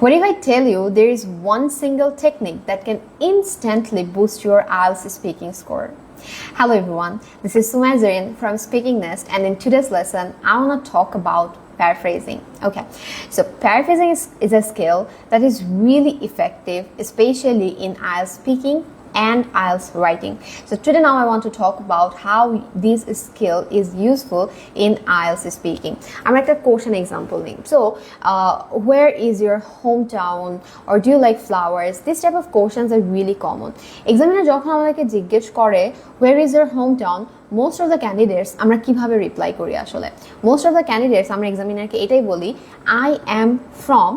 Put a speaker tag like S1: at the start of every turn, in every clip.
S1: What if I tell you there is one single technique that can instantly boost your IELTS speaking score? Hello everyone, this is Sumaya Zarin from Speaking Nest, and in today's lesson, I want to talk about paraphrasing. Okay, so paraphrasing is a skill that is really effective, especially in IELTS speaking and IELTS writing. So today now I want to talk about how this skill is useful in IELTS speaking. I'm at a question example name. So where is your hometown, or do you like flowers? This type of questions are really common. Examiner যখন আমাদেরকে জিজ্ঞেস করে where is your hometown, most of the candidates আমরা কিভাবে reply করি আসলে? Most of the candidates আমরা এক্সামিনারকে এটাই বলি I am from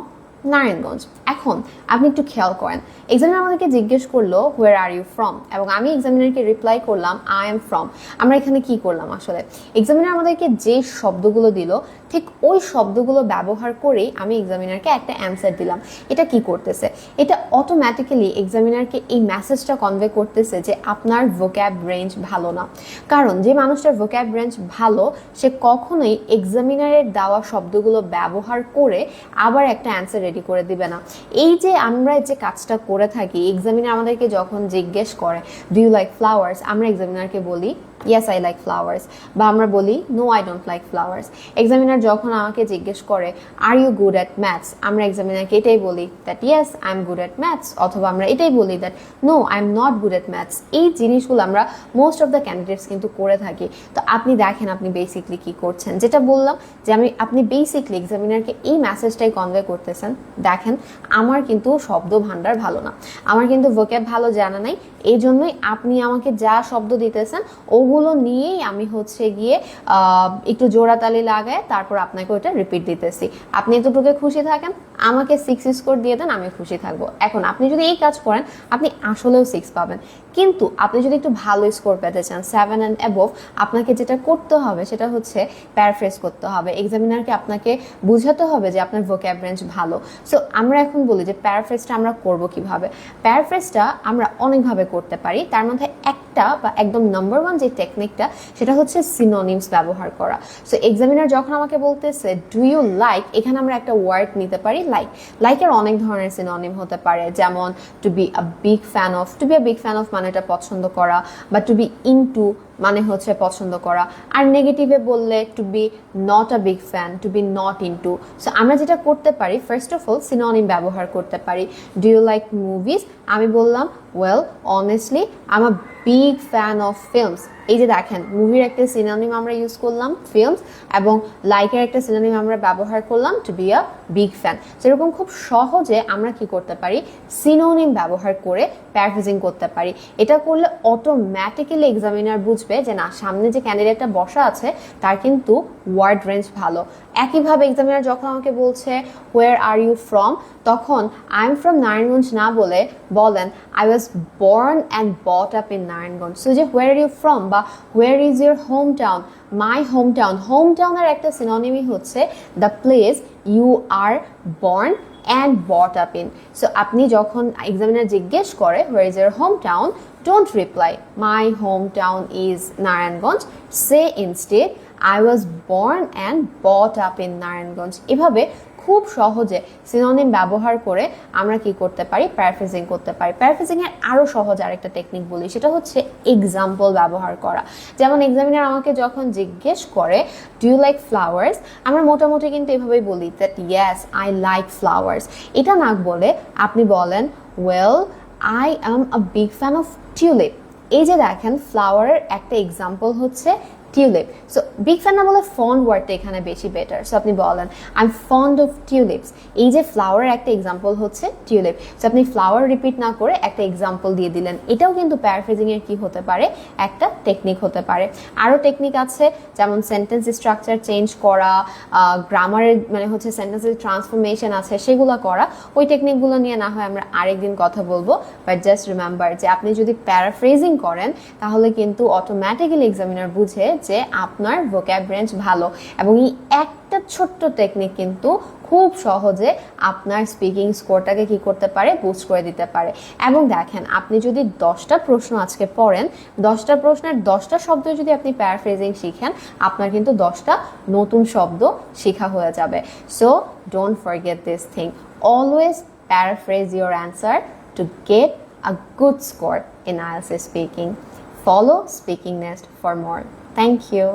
S1: নারায়ণগঞ্জ। এখন আপনি একটু খেয়াল করেন, এক্সামিনার আমাদেরকে জিজ্ঞেস করলো হোয়ার আর ইউ ফ্রম, এবং আমি এক্সামিনারকে রিপ্লাই করলাম আই এম ফ্রম। আমরা এখানে কি করলাম আসলে? এক্সামিনার আমাদেরকে যে শব্দগুলো দিল ঠিক ওই শব্দগুলো ব্যবহার করেই আমি এক্সামিনারকে একটা অ্যান্সার দিলাম। এটা কি করতেছে? এটা অটোমেটিক্যালি এক্সামিনারকে এই মেসেজটা কনভে করতেছে যে আপনার ভোক্যাব রেঞ্জ ভালো না। কারণ যে মানুষটার ভোক্যাব রেঞ্জ ভালো সে কখনোই এক্সামিনারের দেওয়া শব্দগুলো ব্যবহার করে আবার একটা অ্যান্সার রেডি করে দিবে না। এই যে আমরা যে কাজটা করে থাকি, এক্সামিনার আমাদেরকে যখন জিজ্ঞেস করে ডু ইউ লাইক ফ্লাওয়ার্স, আমরা এক্সামিনারকে বলি ইয়েস আই লাইক ফ্লাওয়ার্স, বা আমরা বলি no I don't like flowers. Examiner যখন আমাকে জিজ্ঞেস করে are you good at maths, আমরা এক্সামিনারকে এটাই বলি that yes I am good at maths, অথবা আমরা এটাই বলি that no I am not good at maths. এই জিনিসগুলো আমরা মোস্ট অফ দ্য ক্যান্ডিডেটস কিন্তু করে থাকি। তো আপনি দেখেন আপনি বেসিকলি কি করছেন, যেটা বললাম যে আপনি বেসিকলি এক্সামিনারকে এই মেসেজটাই কনভে করতেছেন, দেখেন আমার কিন্তু শব্দ ভান্ডার ভালো না, আমার কিন্তু ভোক্যাব ভালো জানা নাই, এই জন্যই আপনি আমাকে যা শব্দ দিতেছেন ওগুলো নিয়েই আমি হচ্ছে গিয়ে একটু জোড়াতালি লাগায় তারপর আপনাকে ওইটা রিপিট দিতেছি। আপনি এতটুকু খুশি থাকেন, আমাকে 6 স্কোর দিয়ে দেন, আমি খুশি থাকবো। এখন আপনি যদি এই কাজ করেন আপনি আসলেও 6 পাবেন, কিন্তু আপনি যদি একটু ভালো স্কোর পেতে চান 7 and above, আপনাকে যেটা করতে হবে সেটা হচ্ছে প্যারাফ্রেজ করতে হবে। এক্সামিনারকে আপনাকে বুঝাতে হবে যে আপনার ভোক্যাব রেঞ্জ ভালো। সো আমরা এখন বলি যে প্যারাফ্রেজটা আমরা করব কিভাবে। প্যারাফ্রেজটা আমরা অনেকভাবে করতে পারি, তার মধ্যে একটা বা একদম নাম্বার 1 যে টেকনিকটা সেটা হচ্ছে সিনোনিমস ব্যবহার করা। সো এক্সামিনার যখন আমাকে বলতেছে ডু ইউ লাইক, এখানে আমরা একটা ওয়ার্ড নিতে পারি লাইক। লাইকের অনেক ধরনের সিনোনিম হতে পারে, যেমন to be a big fan of. To be a big fan of মানে এটা পছন্দ করা, বা টু বি ইনটু মানে হচ্ছে পছন্দ করা। আর নেগেটিভে বললে to be not a big fan, to be not into. So আমরা যেটা করতে পারি ফার্স্ট অফ অল সিনোনিম ব্যবহার করতে পারি। ডু ইউ লাইক মুভিজ, আমি বললাম well honestly I am a big fan of films. এই যে দেখেন মুভির একটা সিনোনিম আমরা ইউজ করলাম ফিল্মস, এবং লাইকের একটা সিনোনিম আমরা ব্যবহার করলাম to be a big fan. সেরকম খুব সহজে আমরা কি করতে পারি, সিনোনিম ব্যবহার করে প্যারাফ্রেজিং করতে পারি। এটা করলে অটোমেটিক্যালি এক্সামিনার বুঝবে যে না, সামনে যে ক্যান্ডিডেটটা বসা আছে তার কিন্তু ওয়ার্ড রেঞ্জ ভালো। একইভাবে এক্সামিনার যখন আমাকে বলছে হোয়ার আর ইউ ফ্রম, তখন আই এম ফ্রম নারায়ণগঞ্জ না বলে বলেন I was born and brought up in Narayanganj. So যে হোয়ার আর ইউ ফ্রম বা where is your home town, my home town. Home টাউনের একটা সিনোনিমই হচ্ছে the place you are born and brought up in. So আপনি যখন examiner জিজ্ঞেস করে where is your home town, don't reply my home town is Narayanganj, say instead I was born and brought up in Narayanganj. এভাবে খুব সহজে synonym ব্যবহার করে আমরা কি করতে পারি, প্যারাফ্রেজিং করতে পারি। প্যারাফ্রেজিং এর আরো সহজ আরেকটা টেকনিক বলি, সেটা হচ্ছে এক্সাম্পল ব্যবহার করা। যেমন এক্সামিনার আমাকে যখন জিজ্ঞেস করে ডু ইউ লাইক ফ্লাওয়ার্স, আমরা মোটামুটি কিন্তু এভাবেই বলি that yes I like flowers. এটা না বলে আপনি বলেন well I am a big fan of tulip. এই যে দেখেন ফ্লাওয়ারের একটা এক্সাম্পল হচ্ছে টিউলিপ। সো বিগ ফ্যান না বলে ফন্ড ওয়ার্ডটা এখানে বেশি বেটার। সো আপনি বলেন I am fond of tulips. এই যে ফ্লাওয়ারের একটা এক্সাম্পল হচ্ছে টিউলিপ। সো আপনি ফ্লাওয়ার রিপিট না করে একটা এক্সাম্পল দিয়ে দিলেন। এটাও কিন্তু প্যারাফ্রেজিং এর কি হতে পারে, একটা টেকনিক হতে পারে। আরও টেকনিক আছে, যেমন সেন্টেন্স স্ট্রাকচার চেঞ্জ করা, গ্রামারের মানে হচ্ছে সেন্টেন্সের ট্রান্সফরমেশন আছে সেগুলো করা। ওই টেকনিকগুলো নিয়ে না হয় আমরা আরেকদিন কথা বলবো, বাট জাস্ট রিমেম্বার যে আপনি যদি প্যারাফ্রেজিং করেন তাহলে কিন্তু অটোমেটিক্যালি এক্সামিনার বুঝে যে আপনার ভোক্যাব রেঞ্জ ভালো, এবং এই একটা ছোট্ট টেকনিক কিন্তু খুব সহজে আপনার স্পিকিং স্কোরটাকে কি করতে পারে, বুস্ট করে দিতে পারে। এবং দেখেন, আপনি যদি 10টা প্রশ্ন আজকে পড়েন, 10টা প্রশ্নের 10টা শব্দ যদি আপনি প্যারাফ্রেজিং শিখেন, আপনার কিন্তু 10টা নতুন শব্দ শেখা হয়ে যাবে। So don't forget this thing, always paraphrase your answer to get a good score in IELTS speaking. Follow Speaking Nest for more. Thank you.